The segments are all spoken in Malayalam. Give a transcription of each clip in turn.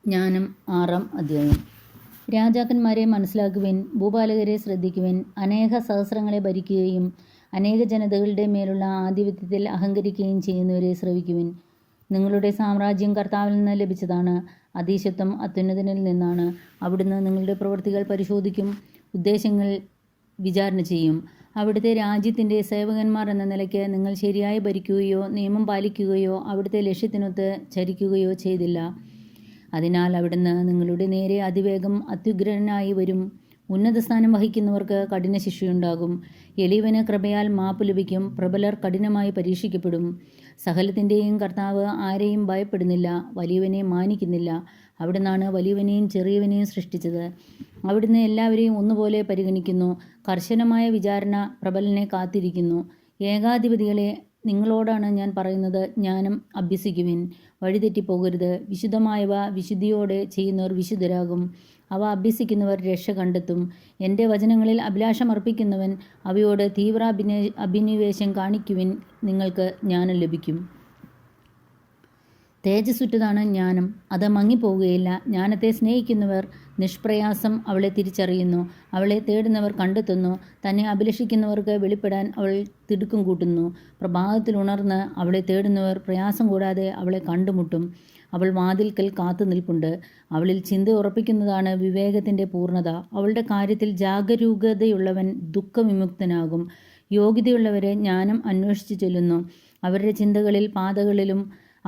ജ്ഞാനം 6-ാം അധ്യായം. രാജാക്കന്മാരെ മനസ്സിലാക്കുവിൻ, ഭൂപാലകരെ ശ്രദ്ധിക്കുവിൻ. അനേക സഹസ്രങ്ങളെ ഭരിക്കുകയും അനേക ജനതകളുടെ മേലുള്ള ആധിപത്യത്തിൽ അഹങ്കരിക്കുകയും ചെയ്യുന്നവരെ ശ്രവിക്കുവിൻ. നിങ്ങളുടെ സാമ്രാജ്യം കർത്താവിൽ നിന്ന് ലഭിച്ചതാണ്. അധീശത്വം അത്യുന്നതനിൽ നിന്നാണ്. അവിടുന്ന് നിങ്ങളുടെ പ്രവൃത്തികൾ പരിശോധിക്കും, ഉദ്ദേശങ്ങൾ വിചാരണ ചെയ്യും. അവിടുത്തെ രാജ്യത്തിൻ്റെ സേവകന്മാർ എന്ന നിലയ്ക്ക് നിങ്ങൾ ശരിയായി ഭരിക്കുകയോ നിയമം പാലിക്കുകയോ അവിടുത്തെ ലക്ഷ്യത്തിനൊത്ത് ചരിക്കുകയോ ചെയ്തില്ല. അതിനാൽ അവിടുന്ന് നിങ്ങളുടെ നേരെ അതിവേഗം അത്യുഗ്രനായി വരും. ഉന്നതസ്ഥാനം വഹിക്കുന്നവർക്ക് കഠിന ശിക്ഷയുണ്ടാകും. എളിയവന് കൃപയാൽ മാപ്പ് ലഭിക്കും. പ്രബലർ കഠിനമായി പരീക്ഷിക്കപ്പെടും. സകലത്തിൻ്റെയും കർത്താവ് ആരെയും ഭയപ്പെടുന്നില്ല, വലിയവനെ മാനിക്കുന്നില്ല. അവിടുന്നാണ് വലിയവനെയും ചെറിയവനെയും സൃഷ്ടിച്ചത്. അവിടുന്ന് എല്ലാവരെയും ഒന്നുപോലെ പരിഗണിക്കുന്നു. കർശനമായ വിചാരണ പ്രബലനെ കാത്തിരിക്കുന്നു. ഏകാധിപതികളെ, നിങ്ങളോടാണ് ഞാൻ പറയുന്നത്, ജ്ഞാനം അഭ്യസിക്കുവിൻ. വഴിതെറ്റിപ്പോകരുത്. വിശുദ്ധമായവ വിശുദ്ധിയോടെ ചെയ്യുന്നവർ വിശുദ്ധരാകും. അവ അഭ്യസിക്കുന്നവർ രക്ഷ കണ്ടെത്തും. എൻ്റെ വചനങ്ങളിൽ അഭിലാഷമർപ്പിക്കുന്നവൻ അവയോട് തീവ്ര അഭിനിവേശം കാണിക്കുവിൻ. നിങ്ങൾക്ക് ജ്ഞാനം ലഭിക്കും. തേജസ്സുറ്റതാണ് ജ്ഞാനം, അത് മങ്ങിപ്പോകുകയില്ല. ജ്ഞാനത്തെ സ്നേഹിക്കുന്നവർ നിഷ്പ്രയാസം അവളെ തിരിച്ചറിയുന്നു. അവളെ തേടുന്നവർ കണ്ടെത്തുന്നു. തന്നെ അഭിലഷിക്കുന്നവർക്ക് വെളിപ്പെടാൻ അവൾ തിടുക്കം കൂട്ടുന്നു. പ്രഭാതത്തിൽ ഉണർന്ന് അവളെ തേടുന്നവർ പ്രയാസം കൂടാതെ അവളെ കണ്ടുമുട്ടും. അവൾ വാതിൽക്കൽ കാത്തു നിൽപ്പുണ്ട്. അവളിൽ ചിന്ത ഉറപ്പിക്കുന്നതാണ് വിവേകത്തിൻ്റെ പൂർണ്ണത. അവളുടെ കാര്യത്തിൽ ജാഗരൂകതയുള്ളവൻ ദുഃഖവിമുക്തനാകും. യോഗ്യതയുള്ളവരെ ജ്ഞാനം അന്വേഷിച്ചു ചെല്ലുന്നു. അവരുടെ ചിന്തകളിൽ പാതകളിലും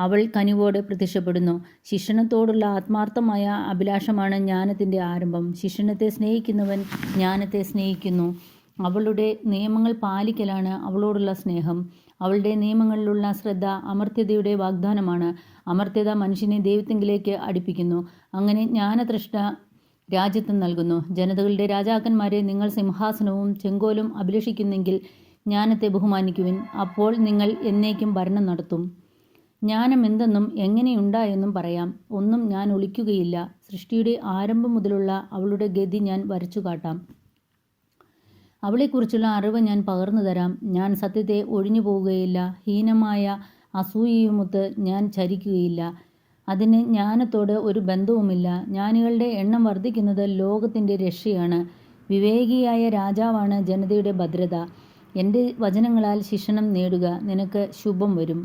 അവൾ കനിവോടെ പ്രത്യക്ഷപ്പെടുന്നു. ശിക്ഷണത്തോടുള്ള ആത്മാർത്ഥമായ അഭിലാഷമാണ് ജ്ഞാനത്തിൻ്റെ ആരംഭം. ശിക്ഷണത്തെ സ്നേഹിക്കുന്നവൻ ജ്ഞാനത്തെ സ്നേഹിക്കുന്നു. അവളുടെ നിയമങ്ങൾ പാലിക്കലാണ് അവളോടുള്ള സ്നേഹം. അവളുടെ നിയമങ്ങളിലുള്ള ശ്രദ്ധ അമർത്യതയുടെ വാഗ്ദാനമാണ്. അമർത്യത മനുഷ്യനെ ദൈവത്തിങ്കിലേക്ക് അടുപ്പിക്കുന്നു. അങ്ങനെ ജ്ഞാനതൃഷ്ണ രാജ്യത്വം നൽകുന്നു. ജനതകളുടെ രാജാക്കന്മാരെ, നിങ്ങൾ സിംഹാസനവും ചെങ്കോലും അഭിലഷിക്കുന്നെങ്കിൽ ജ്ഞാനത്തെ ബഹുമാനിക്കുവിൻ. അപ്പോൾ നിങ്ങൾ എന്നേക്കും ഭരണം നടത്തും. ജ്ഞാനം എന്തെന്നും എങ്ങനെയുണ്ടായെന്നും പറയാം. ഒന്നും ഞാൻ ഒളിക്കുകയില്ല. സൃഷ്ടിയുടെ ആരംഭം മുതലുള്ള അവളുടെ ഗതി ഞാൻ വരച്ചു കാട്ടാം. അവളെക്കുറിച്ചുള്ള അറിവ് ഞാൻ പകർന്നു തരാം. ഞാൻ സത്യത്തെ ഒഴിഞ്ഞു പോവുകയില്ല. ഹീനമായ അസൂയയുമൊത്ത് ഞാൻ ചരിക്കുകയില്ല. അതിന് ജ്ഞാനത്തോട് ഒരു ബന്ധവുമില്ല. ജ്ഞാനികളുടെ എണ്ണം വർദ്ധിക്കുന്നത് ലോകത്തിൻ്റെ രക്ഷയാണ്. വിവേകിയായ രാജാവാണ് ജനതയുടെ ഭദ്രത. എൻ്റെ വചനങ്ങളാൽ ശിക്ഷണം നേടുക, നിനക്ക് ശുഭം വരും.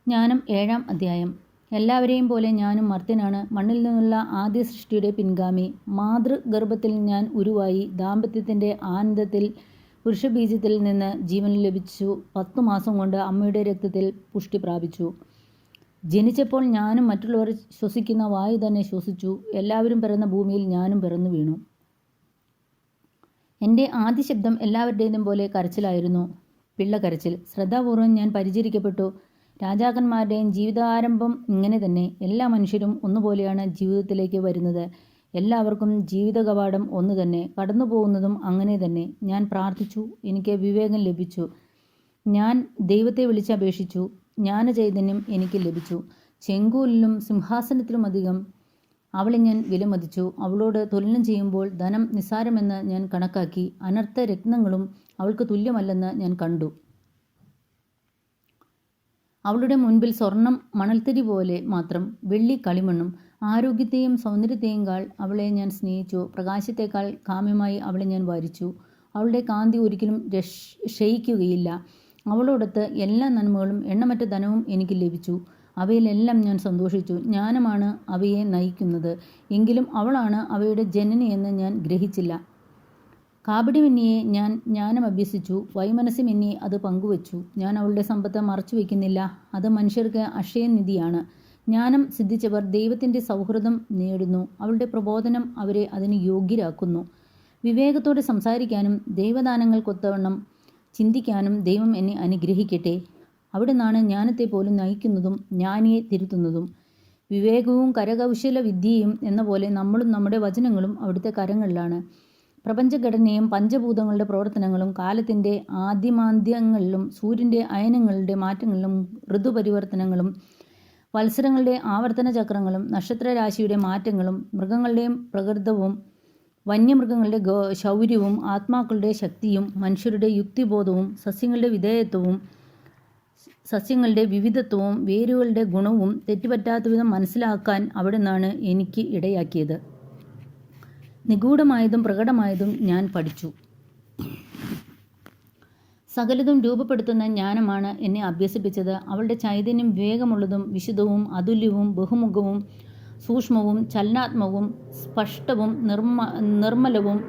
ജ്ഞാനം 7-ാം അധ്യായം. എല്ലാവരെയും പോലെ ഞാനും മർത്യനാണ്, മണ്ണിൽ നിന്നുള്ള ആദ്യ സൃഷ്ടിയുടെ പിൻഗാമി. മാതൃഗർഭത്തിൽ ഞാൻ ഉരുവായി. ദാമ്പത്യത്തിൻ്റെ ആനന്ദത്തിൽ പുരുഷബീജത്തിൽ നിന്ന് ജീവൻ ലഭിച്ചു. 10 മാസം കൊണ്ട് അമ്മയുടെ രക്തത്തിൽ പുഷ്ടി പ്രാപിച്ചു. ജനിച്ചപ്പോൾ ഞാനും മറ്റുള്ളവർ ശ്വസിക്കുന്ന വായു തന്നെ ശ്വസിച്ചു. എല്ലാവരും പിറന്ന ഭൂമിയിൽ ഞാനും പിറന്നു വീണു. എൻ്റെ ആദ്യ ശബ്ദം എല്ലാവരുടേതും പോലെ കരച്ചിലായിരുന്നു, പിള്ളക്കരച്ചിൽ. ശ്രദ്ധാപൂർവം ഞാൻ പരിചരിക്കപ്പെട്ടു. രാജാക്കന്മാരുടെയും ജീവിതാരംഭം ഇങ്ങനെ തന്നെ. എല്ലാ മനുഷ്യരും ഒന്നുപോലെയാണ് ജീവിതത്തിലേക്ക് വരുന്നത്. എല്ലാവർക്കും ജീവിത കവാടം ഒന്ന് തന്നെ. കടന്നു പോകുന്നതും അങ്ങനെ തന്നെ. ഞാൻ പ്രാർത്ഥിച്ചു, എനിക്ക് വിവേകം ലഭിച്ചു. ഞാൻ ദൈവത്തെ വിളിച്ചപേക്ഷിച്ചു, ജ്ഞാനചൈതന്യം എനിക്ക് ലഭിച്ചു. ചെങ്കോലിലും സിംഹാസനത്തിലുമധികം അവളെ ഞാൻ വിലമതിച്ചു. അവളോട് തുലനം ചെയ്യുമ്പോൾ ധനം നിസ്സാരമെന്ന് ഞാൻ കണക്കാക്കി. അനർത്ഥ രത്നങ്ങളും അവൾക്ക് തുല്യമല്ലെന്ന് ഞാൻ കണ്ടു. അവളുടെ മുൻപിൽ സ്വർണം മണൽത്തരി പോലെ മാത്രം, വെള്ളി കളിമണ്ണും. ആരോഗ്യത്തെയും സൗന്ദര്യത്തെയും കാൾ അവളെ ഞാൻ സ്നേഹിച്ചു. പ്രകാശത്തേക്കാൾ കാമ്യമായി അവളെ ഞാൻ വരിച്ചു. അവളുടെ കാന്തി ഒരിക്കലും ക്ഷയിക്കുകയില്ല. അവളോടൊത്ത് എല്ലാ നന്മകളും എണ്ണമറ്റ ധനവും എനിക്ക് ലഭിച്ചു. അവയിലെല്ലാം ഞാൻ സന്തോഷിച്ചു. ജ്ഞാനമാണ് അവയെ നയിക്കുന്നത്. എങ്കിലും അവളാണ് അവയുടെ ജനനിയെന്ന് ഞാൻ ഗ്രഹിച്ചില്ല. കാപട്യമെന്നിയെ ഞാൻ ജ്ഞാനം അഭ്യസിച്ചു. വൈമനസ്യമെന്നിയെ അത് പങ്കുവച്ചു. ഞാൻ അവളുടെ സമ്പത്ത് മറച്ചു വയ്ക്കുന്നില്ല. അത് മനുഷ്യർക്ക് അക്ഷയനിധിയാണ്. ജ്ഞാനം സിദ്ധിച്ചവർ ദൈവത്തിൻ്റെ സൗഹൃദം നേടുന്നു. അവളുടെ പ്രബോധനം അവരെ അതിന് യോഗ്യരാക്കുന്നു. വിവേകത്തോടെ സംസാരിക്കാനും ദൈവദാനങ്ങൾക്കൊത്തവണ്ണം ചിന്തിക്കാനും ദൈവം എന്നെ അനുഗ്രഹിക്കട്ടെ. അവിടുന്നാണ് ജ്ഞാനത്തെ പോലും നയിക്കുന്നതും ജ്ഞാനിയെ തിരുത്തുന്നതും. വിവേകവും കരകൗശല വിദ്യയും എന്ന പോലെ നമ്മളും നമ്മുടെ വചനങ്ങളും അവിടുത്തെ കരങ്ങളിലാണ്. പ്രപഞ്ചഘടനയും പഞ്ചഭൂതങ്ങളുടെ പ്രവർത്തനങ്ങളും കാലത്തിൻ്റെ ആദ്യമാന്ത്യങ്ങളിലും സൂര്യൻ്റെ അയനങ്ങളുടെ മാറ്റങ്ങളിലും ഋതുപരിവർത്തനങ്ങളും വത്സരങ്ങളുടെ ആവർത്തന ചക്രങ്ങളും നക്ഷത്രരാശിയുടെ മാറ്റങ്ങളും മൃഗങ്ങളുടെയും പ്രകൃതവും വന്യമൃഗങ്ങളുടെ ശൗര്യവും ആത്മാക്കളുടെ ശക്തിയും മനുഷ്യരുടെ യുക്തിബോധവും സസ്യങ്ങളുടെ വിധേയത്വവും സസ്യങ്ങളുടെ വിവിധത്വവും വേരുകളുടെ ഗുണവും തെറ്റുപറ്റാത്ത വിധം മനസ്സിലാക്കാൻ അവിടുന്നാണ് എനിക്ക് ഇടയാക്കിയത്. നിഗൂഢമായതും പ്രകടമായതും ഞാൻ പഠിച്ചു. സകലതും രൂപപ്പെടുത്തുന്ന ജ്ഞാനമാണ് എന്നെ അഭ്യസിപ്പിച്ചത്. അവളുടെ ചൈതന്യം വിവേകമുള്ളതും വിശുദ്ധവും അതുല്യവും ബഹുമുഖവും സൂക്ഷ്മവും ചലനാത്മകവും സ്പഷ്ടവും നിർമ്മലവും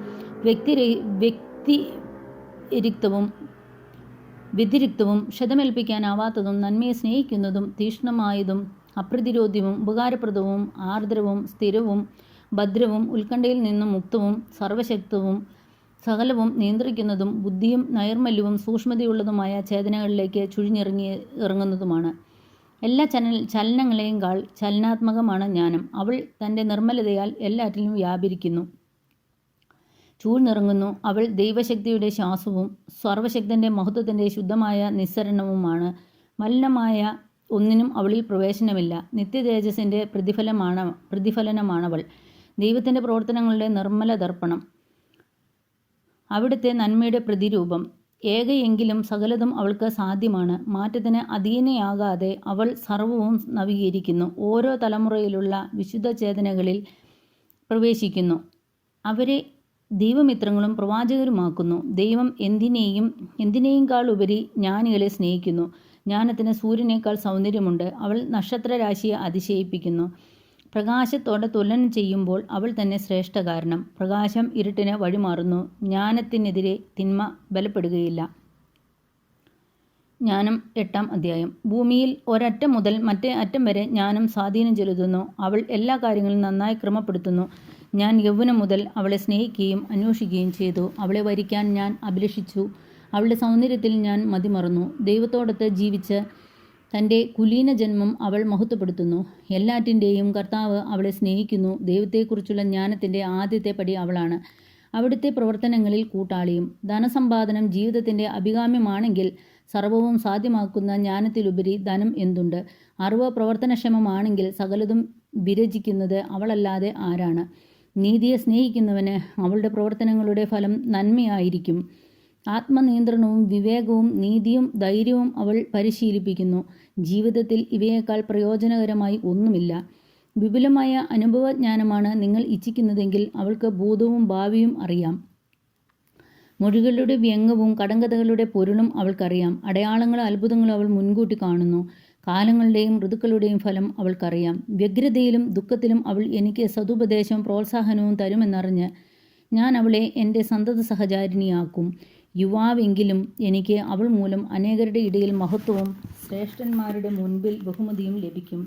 വ്യതിരിക്തവും ക്ഷതമേൽപ്പിക്കാനാവാത്തതും നന്മയെ സ്നേഹിക്കുന്നതും തീക്ഷ്ണമായതും അപ്രതിരോധ്യവും ഉപകാരപ്രദവും ആർദ്രവും സ്ഥിരവും ഭദ്രവും ഉത്കണ്ഠയിൽ നിന്നും മുക്തവും സർവശക്തവും സകലവും നിയന്ത്രിക്കുന്നതും ബുദ്ധിയും നൈർമല്യവും സൂക്ഷ്മതയുള്ളതുമായ ചേതനകളിലേക്ക് ഇറങ്ങുന്നതുമാണ്. എല്ലാ ചലനങ്ങളെയും കാൾ ചലനാത്മകമാണ് ജ്ഞാനം. അവൾ തൻ്റെ നിർമ്മലതയാൽ എല്ലാറ്റിലും വ്യാപരിക്കുന്നു, ചൂഴ്ന്നിറങ്ങുന്നു. അവൾ ദൈവശക്തിയുടെ ശ്വാസവും സർവശക്തൻ്റെ മഹത്വത്തിൻ്റെ ശുദ്ധമായ നിസ്സരണവുമാണ്. മലിനമായ ഒന്നിനും അവളിൽ പ്രവേശനമില്ല. നിത്യതേജസ്സിൻ്റെ പ്രതിഫലനമാണവൾ. ദൈവത്തിൻ്റെ പ്രവർത്തനങ്ങളുടെ നിർമ്മല ദർപ്പണം, അവിടുത്തെ നന്മയുടെ പ്രതിരൂപം. ഏകയെങ്കിലും സകലതും അവൾക്ക് സാധ്യമാണ്. മാറ്റത്തിന് അധീനയാകാതെ അവൾ സർവവും നവീകരിക്കുന്നു. ഓരോ തലമുറയിലുള്ള വിശുദ്ധ ചേതനകളിൽ പ്രവേശിക്കുന്നു, അവരെ ദൈവമിത്രങ്ങളും പ്രവാചകരുമാക്കുന്നു. ദൈവം എന്തിനേക്കാൾ ഉപരി ജ്ഞാനികളെ സ്നേഹിക്കുന്നു. ജ്ഞാനത്തിന് സൂര്യനേക്കാൾ സൗന്ദര്യമുണ്ട്. അവൾ നക്ഷത്രരാശിയെ അതിശയിപ്പിക്കുന്നു. പ്രകാശത്തോടെ തുലനം ചെയ്യുമ്പോൾ അവൾ തന്നെ ശ്രേഷ്ഠ കാരണം. പ്രകാശം ഇരുട്ടിന് വഴിമാറുന്നു. ജ്ഞാനത്തിനെതിരെ തിന്മ ബലപ്പെടുകയില്ല. ജ്ഞാനം 8-ാം അധ്യായം. ഭൂമിയിൽ ഒരറ്റം മുതൽ മറ്റേ അറ്റം വരെ ജ്ഞാനം സ്വാധീനം ചെലുത്തുന്നു. അവൾ എല്ലാ കാര്യങ്ങളും നന്നായി ക്രമപ്പെടുത്തുന്നു. ഞാൻ യൗവനം മുതൽ അവളെ സ്നേഹിക്കുകയും അന്വേഷിക്കുകയും ചെയ്തു. അവളെ വരിക്കാൻ ഞാൻ അഭിലഷിച്ചു. അവളുടെ സൗന്ദര്യത്തിൽ ഞാൻ മതിമറന്നു. ദൈവത്തോടൊത്ത് ജീവിച്ച് തൻ്റെ കുലീന ജന്മം അവൾ മഹത്വപ്പെടുത്തുന്നു. എല്ലാറ്റിൻ്റെയും കർത്താവ് അവളെ സ്നേഹിക്കുന്നു. ദൈവത്തെക്കുറിച്ചുള്ള ജ്ഞാനത്തിൻ്റെ ആദ്യത്തെ പടി അവളാണ്. അവിടുത്തെ പ്രവർത്തനങ്ങളിൽ കൂട്ടാളിയും. ധനസമ്പാദനം ജീവിതത്തിൻ്റെ അഭികാമ്യമാണെങ്കിൽ സർവവും സാധ്യമാക്കുന്ന ജ്ഞാനത്തിലുപരി ധനം എന്തുണ്ട്? അറിവ് പ്രവർത്തനക്ഷമമാണെങ്കിൽ സകലതും വിരചിക്കുന്നത് അവളല്ലാതെ ആരാണ്? നീതിയെ സ്നേഹിക്കുന്നവന് അവളുടെ പ്രവർത്തനങ്ങളുടെ ഫലം നന്മയായിരിക്കും. ആത്മനിയന്ത്രണവും വിവേകവും നീതിയും ധൈര്യവും അവൾ പരിശീലിപ്പിക്കുന്നു. ജീവിതത്തിൽ ഇവയേക്കാൾ പ്രയോജനകരമായി ഒന്നുമില്ല. വിപുലമായ അനുഭവജ്ഞാനമാണ് നിങ്ങൾ ഇച്ഛിക്കുന്നതെങ്കിൽ അവൾക്ക് ഭൂതവും ഭാവിയും അറിയാം. മൊഴികളുടെ വ്യംഗവും കടങ്കഥകളുടെ പൊരുളും അവൾക്കറിയാം. അടയാളങ്ങളും അത്ഭുതങ്ങളും അവൾ മുൻകൂട്ടി കാണുന്നു. കാലങ്ങളുടെയും ഋതുക്കളുടെയും ഫലം അവൾക്കറിയാം. വ്യഗ്രതയിലും ദുഃഖത്തിലും അവൾ എനിക്ക് സതുപദേശവും പ്രോത്സാഹനവും തരുമെന്നറിഞ്ഞ് ഞാൻ അവളെ എൻ്റെ സന്തത സഹചാരിണിയാക്കും. യുവാവെങ്കിലും എനിക്ക് അവൾ മൂലം അനേകരുടെ ഇടയിൽ മഹത്വവും ശ്രേഷ്ഠന്മാരുടെ മുൻപിൽ ബഹുമതിയും ലഭിക്കും.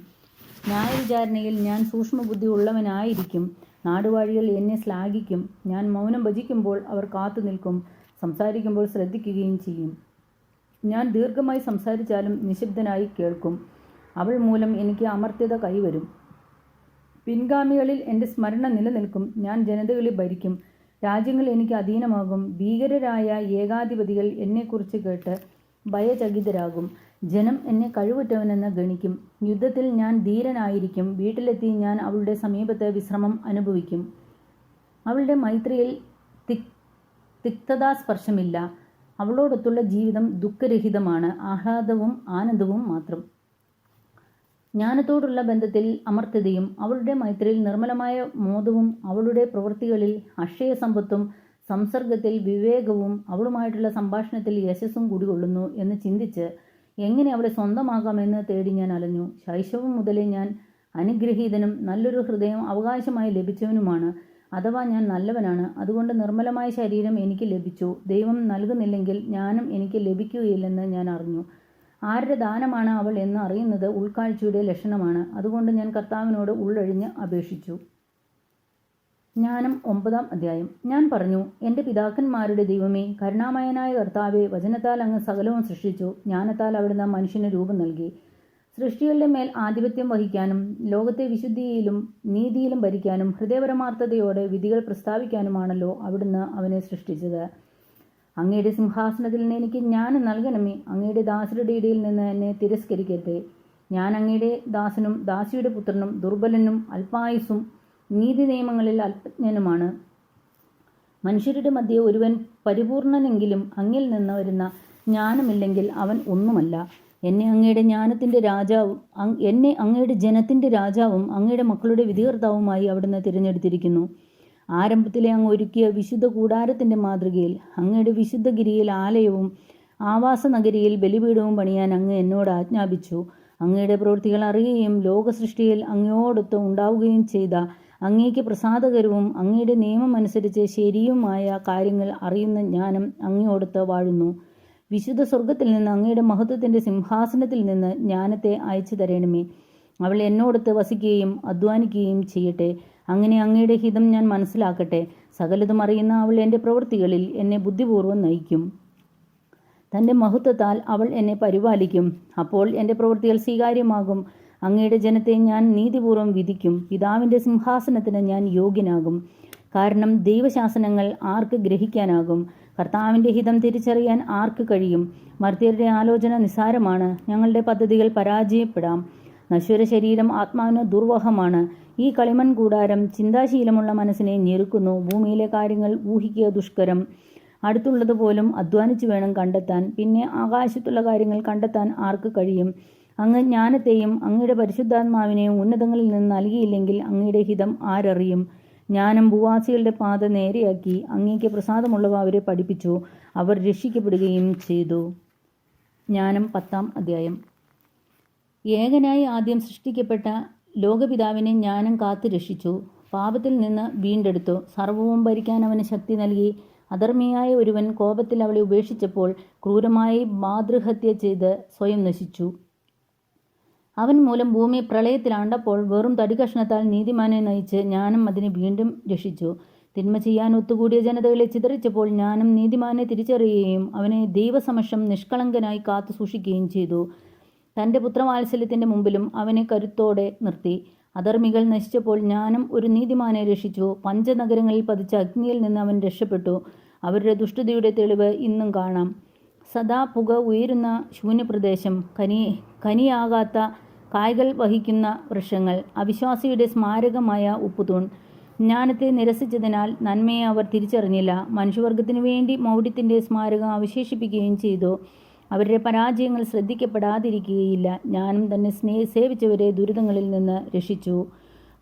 ന്യായവിചാരണയിൽ ഞാൻ സൂക്ഷ്മബുദ്ധി ഉള്ളവനായിരിക്കും. നാടുവാഴികൾ എന്നെ ശ്ലാഘിക്കും. ഞാൻ മൗനം ഭജിക്കുമ്പോൾ അവർ കാത്തു നിൽക്കും, സംസാരിക്കുമ്പോൾ ശ്രദ്ധിക്കുകയും ചെയ്യും. ഞാൻ ദീർഘമായി സംസാരിച്ചാലും നിശബ്ദനായി കേൾക്കും. അവൾ മൂലം എനിക്ക് അമർത്യത കൈവരും. പിൻഗാമികളിൽ എൻ്റെ സ്മരണ നിലനിൽക്കും. ഞാൻ ജനതകളെ ഭരിക്കും. രാജ്യങ്ങൾ എനിക്ക് അധീനമാകും. ഭീകരരായ ഏകാധിപതികൾ എന്നെക്കുറിച്ച് കേട്ട് ഭയചകിതരാകും. ജനം എന്നെ കഴിവുറ്റവനെന്ന് ഗണിക്കും. യുദ്ധത്തിൽ ഞാൻ ധീരനായിരിക്കും. വീട്ടിലെത്തി ഞാൻ അവളുടെ സമീപത്ത് വിശ്രമം അനുഭവിക്കും. അവളുടെ മൈത്രിയിൽ തിക്തതാസ്പർശമില്ല. അവളോടൊത്തുള്ള ജീവിതം ദുഃഖരഹിതമാണ്, ആഹ്ലാദവും ആനന്ദവും മാത്രം. ജ്ഞാനത്തോടുള്ള ബന്ധത്തിൽ അമർത്യതയും അവളുടെ മൈത്രിയിൽ നിർമ്മലമായ മോദവും അവളുടെ പ്രവൃത്തികളിൽ അക്ഷയസമ്പത്തും സംസർഗത്തിൽ വിവേകവും അവളുമായിട്ടുള്ള സംഭാഷണത്തിൽ യശസ്സും കുടികൊള്ളുന്നു എന്ന് ചിന്തിച്ച് എങ്ങനെ അവളെ സ്വന്തമാക്കാമെന്ന് തേടി ഞാൻ അലഞ്ഞു. ശൈശവം മുതലേ ഞാൻ അനുഗ്രഹീതനും നല്ലൊരു ഹൃദയം അവകാശമായി ലഭിച്ചവനുമാണ്. അഥവാ ഞാൻ നല്ലവനാണ്. അതുകൊണ്ട് നിർമ്മലമായ ശരീരം എനിക്ക് ലഭിച്ചു. ദൈവം നൽകുന്നില്ലെങ്കിൽ ജ്ഞാനം എനിക്ക് ലഭിക്കുകയില്ലെന്ന് ഞാൻ അറിഞ്ഞു. ആരുടെ ദാനമാണ് അവൾ എന്ന് അറിയുന്നത് ഉൾക്കാഴ്ചയുടെ ലക്ഷണമാണ്. അതുകൊണ്ട് ഞാൻ കർത്താവിനോട് ഉള്ളൊഴിഞ്ഞ് അപേക്ഷിച്ചു. ജ്ഞാനം 9-ാം അധ്യായം. ഞാൻ പറഞ്ഞു, എൻ്റെ പിതാക്കന്മാരുടെ ദൈവമേ, കരുണാമയനായ കർത്താവേ, വചനത്താൽ അങ്ങ് സകലവും സൃഷ്ടിച്ചു. ജ്ഞാനത്താൽ അവിടുന്ന് മനുഷ്യന് രൂപം നൽകി. സൃഷ്ടികളുടെ മേൽ ആധിപത്യം വഹിക്കാനും ലോകത്തെ വിശുദ്ധിയിലും നീതിയിലും ഭരിക്കാനും ഹൃദയപരമാർത്ഥതയോടെ വിധികൾ പ്രസ്താവിക്കാനുമാണല്ലോ അവിടുന്ന് അവനെ സൃഷ്ടിച്ചത്. അങ്ങയുടെ സിംഹാസനത്തിൽ നിന്ന് എനിക്ക് ജ്ഞാനം നൽകണമേ. അങ്ങയുടെ ദാസരുടെ ഇടയിൽ നിന്ന് എന്നെ തിരസ്കരിക്കരുതേ. ഞാൻ അങ്ങയുടെ ദാസനും ദാസിയുടെ പുത്രനും ദുർബലനും അല്പായുസ്സും നീതി നിയമങ്ങളിൽ അല്പജ്ഞനുമാണ്. മനുഷ്യരുടെ മധ്യേ ഒരുവൻ പരിപൂർണനെങ്കിലും അങ്ങിൽ നിന്ന് വരുന്ന ജ്ഞാനമില്ലെങ്കിൽ അവൻ ഒന്നുമല്ല. എന്നെ അങ്ങയുടെ ജ്ഞാനത്തിൻ്റെ രാജാവും എന്നെ അങ്ങയുടെ ജനത്തിൻ്റെ രാജാവും അങ്ങയുടെ മക്കളുടെ വിധികർത്താവുമായി അവിടുന്ന് തിരഞ്ഞെടുത്തിരിക്കുന്നു. ആരംഭത്തിലെ അങ്ങ് ഒരുക്കിയ വിശുദ്ധ കൂടാരത്തിൻ്റെ മാതൃകയിൽ അങ്ങയുടെ വിശുദ്ധഗിരിയിൽ ആലയവും ആവാസനഗരിയിൽ ബലിപീഠവും പണിയാൻ അങ്ങ് എന്നോട് ആജ്ഞാപിച്ചു. അങ്ങയുടെ പ്രവൃത്തികൾ അറിയുകയും ലോകസൃഷ്ടിയിൽ അങ്ങയോടൊത്ത് ഉണ്ടാവുകയും ചെയ്ത അങ്ങേക്ക് പ്രസാദകരവും അങ്ങയുടെ നിയമം അനുസരിച്ച് ശരിയുമായ കാര്യങ്ങൾ അറിയുന്ന ജ്ഞാനം അങ്ങയോടൊത്ത് വാഴുന്നു. വിശുദ്ധ സ്വർഗത്തിൽ നിന്ന് അങ്ങയുടെ മഹത്വത്തിൻ്റെ സിംഹാസനത്തിൽ നിന്ന് ജ്ഞാനത്തെ അയച്ചു തരണമേ. അവൾ എന്നോടൊത്ത് വസിക്കുകയും അധ്വാനിക്കുകയും ചെയ്യട്ടെ. അങ്ങനെ അങ്ങയുടെ ഹിതം ഞാൻ മനസ്സിലാക്കട്ടെ. സകലതും അറിയുന്ന അവൾ എൻ്റെ പ്രവൃത്തികളിൽ എന്നെ ബുദ്ധിപൂർവ്വം നയിക്കും. തൻ്റെ മഹത്വത്താൽ അവൾ എന്നെ പരിപാലിക്കും. അപ്പോൾ എൻ്റെ പ്രവൃത്തികൾ സ്വീകാര്യമാകും. അങ്ങയുടെ ജനത്തെ ഞാൻ നീതിപൂർവ്വം വിധിക്കും. പിതാവിൻ്റെ സിംഹാസനത്തിന് ഞാൻ യോഗ്യനാകും. കാരണം ദൈവശാസനങ്ങൾ ആർക്ക് ഗ്രഹിക്കാനാകും? കർത്താവിൻ്റെ ഹിതം തിരിച്ചറിയാൻ ആർക്ക് കഴിയും? മർത്യരുടെ ആലോചന നിസ്സാരമാണ്. ഞങ്ങളുടെ പദ്ധതികൾ പരാജയപ്പെടാം. നശ്വര ശരീരം ആത്മാവിന് ദുർവഹമാണ്. ഈ കളിമൺ കൂടാരം ചിന്താശീലമുള്ള മനസ്സിനെ ഞെരുക്കുന്നു. ഭൂമിയിലെ കാര്യങ്ങൾ ഊഹിക്കുക ദുഷ്കരം. അടുത്തുള്ളത് പോലും അധ്വാനിച്ചു വേണം കണ്ടെത്താൻ. പിന്നെ ആകാശത്തുള്ള കാര്യങ്ങൾ കണ്ടെത്താൻ ആർക്ക് കഴിയും? അങ്ങ് ജ്ഞാനത്തെയും അങ്ങയുടെ പരിശുദ്ധാത്മാവിനെയും ഉന്നതങ്ങളിൽ നിന്ന് നൽകിയില്ലെങ്കിൽ അങ്ങയുടെ ഹിതം ആരറിയും? ജ്ഞാനം ഭൂവാസികളുടെ പാത നേരെയാക്കി. അങ്ങേക്ക് പ്രസാദമുള്ളവ അവരെ പഠിപ്പിച്ചു. അവർ രക്ഷിക്കപ്പെടുകയും ചെയ്തു. ജ്ഞാനം 10-ാം അധ്യായം. ഏകനായി ആദ്യം സൃഷ്ടിക്കപ്പെട്ട ലോകപിതാവിനെ ജ്ഞാനം കാത്തു രക്ഷിച്ചു. പാപത്തിൽ നിന്ന് വീണ്ടെടുത്തു. സർവവും ഭരിക്കാൻ അവന് ശക്തി നൽകി. അധർമ്മിയായ ഒരുവൻ കോപത്തിൽ അവളെ ഉപേക്ഷിച്ചപ്പോൾ ക്രൂരമായി മാതൃഹത്യ ചെയ്ത് സ്വയം നശിച്ചു. അവൻ മൂലം ഭൂമി പ്രളയത്തിലാണ്ടപ്പോൾ വെറും തടികഷ്ണത്താൽ നീതിമാനെ നയിച്ച് ജ്ഞാനം അതിനെ വീണ്ടും രക്ഷിച്ചു. തിന്മ ചെയ്യാൻ ഒത്തുകൂടിയ ജനതകളെ ചിതറിച്ചപ്പോൾ ജ്ഞാനം നീതിമാനെ തിരിച്ചറിയുകയും അവനെ ദൈവസമക്ഷം നിഷ്കളങ്കനായി കാത്തു സൂക്ഷിക്കുകയും ചെയ്തു. തൻ്റെ പുത്രവാത്സല്യത്തിൻ്റെ മുമ്പിലും അവനെ കരുത്തോടെ നിർത്തി. അധർമ്മികൾ നശിച്ചപ്പോൾ ജ്ഞാനം ഒരു നീതിമാനെ രക്ഷിച്ചു. പഞ്ചനഗരങ്ങളിൽ പതിച്ച അഗ്നിയിൽ നിന്ന് അവൻ രക്ഷപ്പെട്ടു. അവരുടെ ദുഷ്ടതയുടെ തെളിവ് ഇന്നും കാണാം. സദാ പുക ഉയരുന്ന ശൂന്യപ്രദേശം, കനിയാകാത്ത കായ്കൾ വഹിക്കുന്ന വൃക്ഷങ്ങൾ, അവിശ്വാസിയുടെ സ്മാരകമായ ഉപ്പുതൂൺ. ജ്ഞാനത്തെ നിരസിച്ചതിനാൽ നന്മയെ അവർ തിരിച്ചറിഞ്ഞില്ല. മനുഷ്യവർഗത്തിനു വേണ്ടി മൗഢ്യത്തിൻ്റെ സ്മാരകം അവശേഷിപ്പിക്കുകയും ചെയ്തു. അവരുടെ പരാജയങ്ങൾ ശ്രദ്ധിക്കപ്പെടാതിരിക്കുകയില്ല. ജ്ഞാനം തന്നെ സേവിച്ചവരെ ദുരിതങ്ങളിൽ നിന്ന് രക്ഷിച്ചു.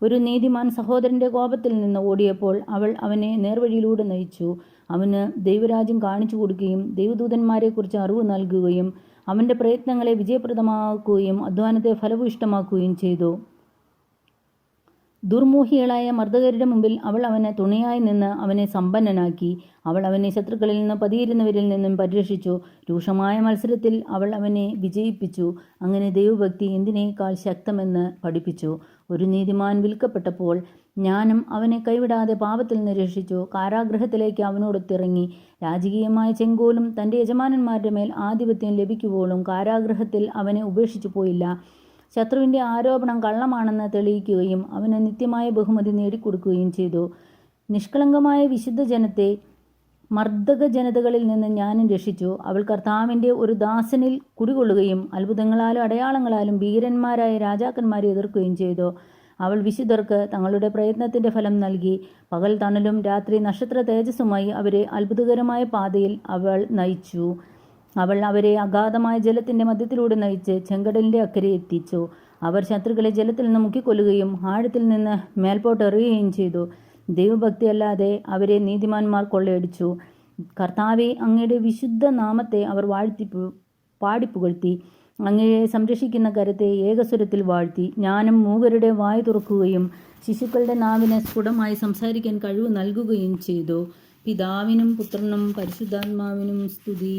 ഒരു നീതിമാൻ സഹോദരൻ്റെ കോപത്തിൽ നിന്ന് ഓടിയപ്പോൾ അവൾ അവനെ നേർവഴിയിലൂടെ നയിച്ചു. അവന് ദൈവരാജ്യം കാണിച്ചു കൊടുക്കുകയും ദൈവദൂതന്മാരെക്കുറിച്ച് അറിവ് നൽകുകയും അവൻ്റെ പ്രയത്നങ്ങളെ വിജയപ്രദമാക്കുകയും അധ്വാനത്തെ ഫലഭൂയിഷ്ടമാക്കുകയും ചെയ്തു. ദുർമോഹികളായ മർദ്ദകരുടെ മുമ്പിൽ അവൾ അവന് തുണയായി നിന്ന് അവനെ സമ്പന്നനാക്കി. അവൾ അവനെ ശത്രുക്കളിൽ നിന്ന് പതിയിരുന്നവരിൽ നിന്നും പരിരക്ഷിച്ചു. രൂക്ഷമായ മത്സരത്തിൽ അവൾ അവനെ വിജയിപ്പിച്ചു. അങ്ങനെ ദൈവഭക്തി എന്തിനേക്കാൾ ശക്തമെന്ന് പഠിപ്പിച്ചു. ഒരു നീതിമാൻ വിൽക്കപ്പെട്ടപ്പോൾ ജ്ഞാനം അവനെ കൈവിടാതെ പാപത്തിൽ നിന്ന് രക്ഷിച്ചു. കാരാഗൃഹത്തിലേക്ക് അവനോടൊത്തിറങ്ങി. രാജകീയമായ ചെങ്കോലും തൻ്റെ യജമാനന്മാരുടെ മേൽ ആധിപത്യം ലഭിക്കുമ്പോഴും കാരാഗൃഹത്തിൽ അവനെ ഉപേക്ഷിച്ചു പോയില്ല. ശത്രുവിൻ്റെ ആരോപണം കള്ളമാണെന്ന് തെളിയിക്കുകയും അവന് നിത്യമായ ബഹുമതി നേടിക്കൊടുക്കുകയും ചെയ്തു. നിഷ്കളങ്കമായ വിശുദ്ധ ജനത്തെ മർദ്ദക ജനതകളിൽ നിന്ന് ജ്ഞാനം രക്ഷിച്ചു. അവൾ കർത്താവിൻ്റെ ഒരു ദാസനിൽ കുടികൊള്ളുകയും അത്ഭുതങ്ങളാലും അടയാളങ്ങളാലും ഭീകരന്മാരായ രാജാക്കന്മാരെ എതിർക്കുകയും ചെയ്തു. അവൾ വിശുദ്ധർക്ക് തങ്ങളുടെ പ്രയത്നത്തിൻ്റെ ഫലം നൽകി. പകൽ തണലും രാത്രി നക്ഷത്ര തേജസ്സുമായി അവരെ അത്ഭുതകരമായ പാതയിൽ അവൾ നയിച്ചു. അവൾ അവരെ അഗാധമായ ജലത്തിൻ്റെ മധ്യത്തിലൂടെ നയിച്ച് ചെങ്കടലിൻ്റെ അക്കരെ എത്തിച്ചു. അവർ ശത്രുക്കളെ ജലത്തിൽ നിന്ന് മുക്കിക്കൊല്ലുകയും ആഴത്തിൽ നിന്ന് മേൽപോട്ടെറിയുകയും ചെയ്തു. ദൈവഭക്തിയല്ലാതെ അവരെ നീതിമാന്മാർ കൊള്ളയടിച്ചു. കർത്താവെ, അങ്ങയുടെ വിശുദ്ധ നാമത്തെ അവർ പാടിപ്പുകഴ്ത്തി. അങ്ങയെ സംരക്ഷിക്കുന്ന കരത്തെ ഏകസ്വരത്തിൽ വാഴ്ത്തി. ജ്ഞാനം മൂകരുടെ വായ് തുറക്കുകയും ശിശുക്കളുടെ നാവിന് സ്ഫുടമായി സംസാരിക്കാൻ കഴിവ് നൽകുകയും ചെയ്തു. പിതാവിനും പുത്രനും പരിശുദ്ധാത്മാവിനും സ്തുതി.